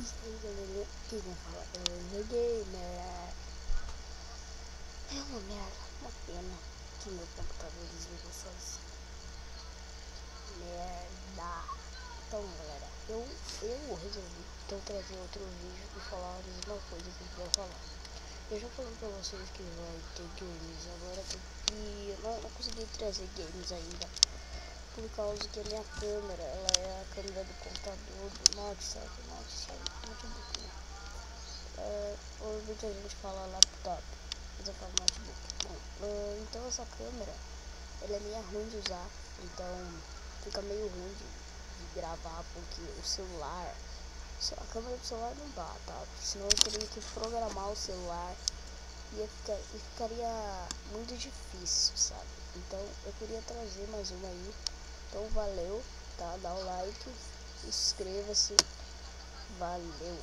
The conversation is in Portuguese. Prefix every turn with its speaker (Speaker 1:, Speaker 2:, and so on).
Speaker 1: Isso aí, galerinha, que vão falar galerinha gamer. É uma merda, uma pena que meu computador desligou sozinho. Merda. Então, galera, eu resolvi então trazer outro vídeo e falar a mesma coisa que eu queria falar. Eu já falei pra vocês que vai ter games agora, e eu não consegui trazer games ainda, por causa que a minha câmera, ela é a câmera do computador do Note, sabe? Notebook, né? Ou muita gente fala laptop, mas eu falo notebook. Bom, então essa câmera, ela é meio ruim de usar, então fica meio ruim de gravar, porque o celular, a câmera do celular não dá, tá? Senão eu teria que programar o celular e ficaria muito difícil, sabe? Então eu queria trazer mais uma aí. Então valeu, tá? Dá o like, inscreva-se, valeu!